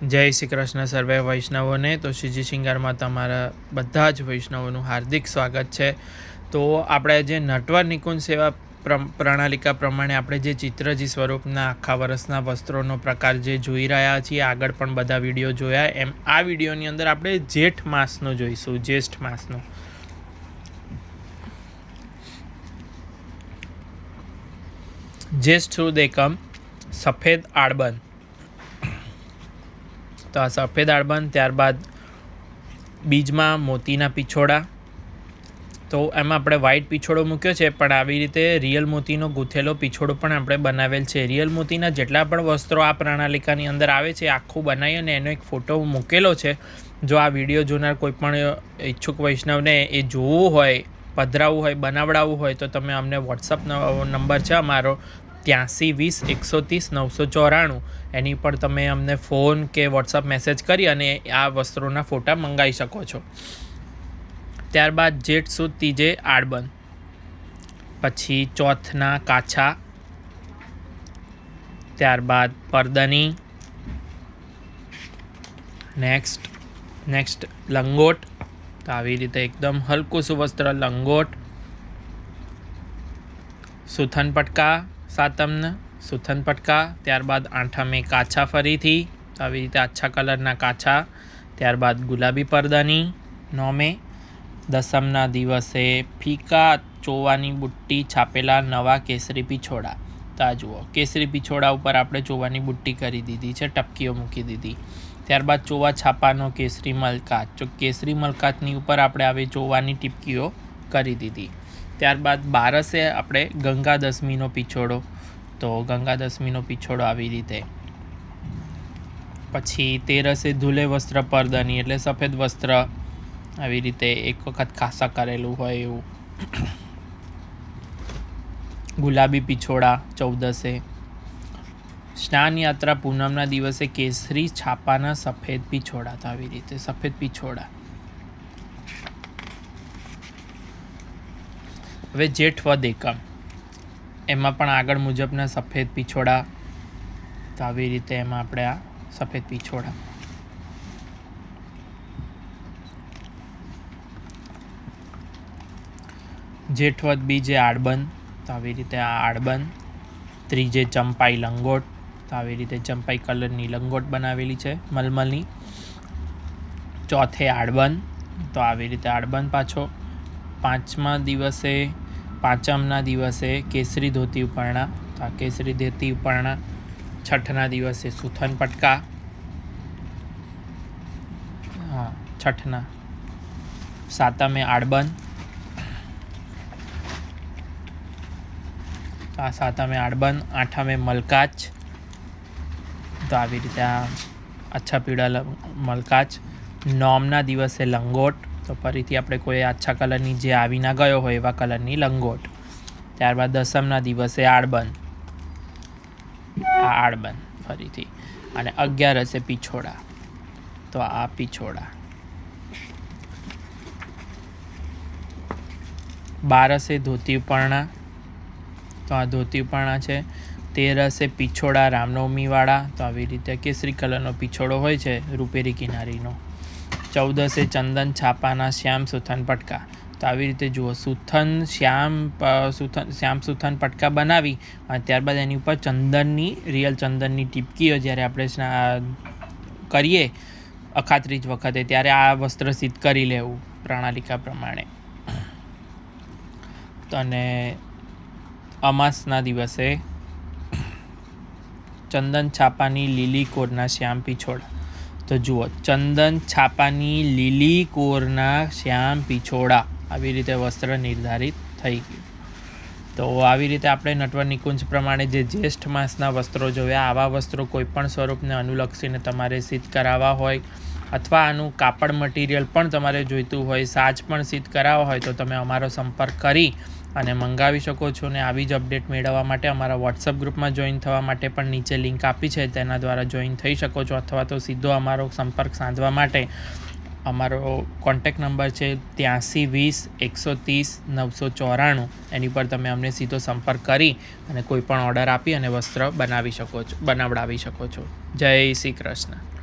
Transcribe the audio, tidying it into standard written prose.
જય શ્રી કૃષ્ણ સર્વે વૈષ્ણવોને. તો શ્રીજી શિંગારમાં તમારા બધા જ વૈષ્ણવોનું હાર્દિક સ્વાગત છે. તો આપણે જે નટવર નિકુંજ સેવા પ્રણાલિકા પ્રમાણે આપણે જે ચિત્રજી સ્વરૂપના આખા વર્ષના વસ્ત્રોનો પ્રકાર જે જોઈ રહ્યા છીએ, આગળ પણ બધા વિડીયો જોયા એમ આ વિડીયોની અંદર આપણે જેઠ માસનો જોઈશું. જ્યેષ્ઠ માસનો જ્યેષ્ઠ સુદ એકમ સફેદ આળબંધ. તો આ સફેદ આળબંધ, ત્યારબાદ બીજમાં મોતીના પીછોડા. તો એમાં આપણે વ્હાઇટ પીછોડો મૂક્યો છે, પણ આવી રીતે રિયલ મોતીનો ગૂંથેલો પીછોડો પણ આપણે બનાવેલ છે. રિયલ મોતીના જેટલા પણ વસ્ત્રો આ પ્રણાલિકાની અંદર આવે છે આખું બનાવી અને એનો એક ફોટો મૂકેલો છે. જો આ વિડીયો જોનાર કોઈ પણ ઈચ્છુક વૈષ્ણવને એ જોવું હોય, પધરાવવું હોય, બનાવડાવવું હોય તો તમે અમને વોટ્સઅપ નંબર છે અમારો 8320 130 994. એની પર તમે અમને ફોન કે વોટ્સઅપ મેસેજ કરી અને આ વસ્ત્રોના ફોટા મંગાવી શકો છો. ત્યારબાદ જેઠ સુદ ત્રીજે આળબંધ, પછી ચોથના કાછા, ત્યારબાદ પરદની, નેક્સ્ટ લંગોટ. તો આવી રીતે એકદમ હલકું સુવસ્ત્ર લંગોટ. સુથન પટકા, સાતમને સુથન પટકા. ત્યારબાદ આઠમે કાછા ફરીથી, તો આવી રીતે આછા કલરના કાછા. ત્યારબાદ ગુલાબી પરદાની નોમે. દસમના દિવસે ફીકા ચોવાની બુટ્ટી છાપેલા નવા કેસરી પીછોડા. તો આ જુઓ, કેસરી પીછોડા ઉપર આપણે ચોવાની બુટ્ટી કરી દીધી છે, ટપકીઓ મૂકી દીધી. ત્યારબાદ ચોવા છાપાનો કેસરી મલકાત. કેસરી મલકાતની ઉપર આપણે આવી ચોવાની ટીપકીઓ કરી દીધી. ત્યારબાદ બારસે આપણે ગંગા દશમીનો પીછોડો. તો ગંગા દશમીનો પીછોડો આવી રીતે. પછી તેરસે ધૂલે વસ્ત્ર પરદની એટલે સફેદ વસ્ત્ર, આવી રીતે એક વખત ખાસા કરેલું હોય એવું. ગુલાબી પીછોડા 14સે. સ્નાન યાત્રા પૂનમના દિવસે કેસરી છાપાના સફેદ પીછોડા. તો આવી રીતે સફેદ પીછોડા. હવે જેઠ વદ એકમ, એમાં પણ આગળ મુજબના સફેદ પીછોડા. તો આવી રીતે એમાં આપણે આ સફેદ પીછોડા. જેઠવદ બીજે આળબંધ. તો આવી રીતે આ આળબંધ. ત્રીજે ચંપાઈ લંગોટ. તો આવી રીતે ચંપાઈ કલરની લંગોટ બનાવેલી છે મલમલની. ચોથે આળબંધ. તો આવી રીતે આળબંધ પાછો. પાંચમના દિવસે કેસરી ધોતી ઉપરણા. તો આ કેસરી ધોતી ઉપરણા. છઠના દિવસે સુથન પટકા. છઠના. સાતમે આળબંધ. આ સાતમે આળબંધ. આઠમે મલકાચ. તો આવી રીતે આ આછા પીળા મલકાચ. નોમના દિવસે લંગોટ. તો ફરીથી આપણે કોઈ આછા કલરની જે આવી ના ગયો હોય એવા કલરની લંગોટ. ત્યારબાદ દસમના દિવસે આળબંધ. આ આળબંધ ફરીથી. અને 11 પીછોડા. તો આ પીછોડા. 12 ધોતી ઉપરણા. તો આ ધોતી ઉપરણા છે. 13 પીછોડા રામનવમીવાળા. તો આવી રીતે કેસરી કલરનો પીછોડો હોય છે રૂપેરી કિનારીનો. 14 ચંદન છાપાના શ્યામ સુથન પટકા. તો આવી રીતે જુઓ, શ્યામ સુથન પટકા બનાવી અને ત્યારબાદ એની ઉપર રિયલ ચંદનની ટીપકીઓ જ્યારે આપણે કરીએ અખાત્રીજ વખતે ત્યારે આ વસ્ત્ર સિદ્ધ કરી લેવું પ્રણાલિકા પ્રમાણે. અને અમાસના દિવસે ચંદન છાપાની લીલી કોરના શ્યામ પીછોડા. તો જુઓ, ચંદન છાપાની લીલી કોરના શ્યામ પીછોડા. આવી રીતે વસ્ત્ર નિર્ધારિત થઈ ગયું. તો આવી રીતે આપણે નટવર નિકુંજ પ્રમાણે જે જ્યેષ્ઠ માસના વસ્ત્રો જોયા. આવા વસ્ત્રો કોઈપણ સ્વરૂપને અનુલક્ષીને તમારે સિદ્ધ કરાવવા હોય અથવા આનું કાપડ મટીરિયલ પણ તમારે જોઈતું હોય, સાજ પણ સિદ્ધ કરાવવા હોય તો તમે અમારો સંપર્ક કરી અને મંગાવી શકો છો. ને આવી જ અપડેટ મેળવવા માટે અમારા વોટ્સઅપ ગ્રુપમાં જોઈન થવા માટે પણ નીચે લિંક આપી છે, તેના દ્વારા જોઈન થઈ શકો છો. અથવા તો સીધો અમારો સંપર્ક સાધવા માટે અમારો કોન્ટેક્ટ નંબર છે 8320 130 994. એની પર તમે અમને સીધો સંપર્ક કરી અને કોઈ પણ ઓર્ડર આપી અને વસ્ત્ર બનાવડાવી શકો છો. જય શ્રી કૃષ્ણ.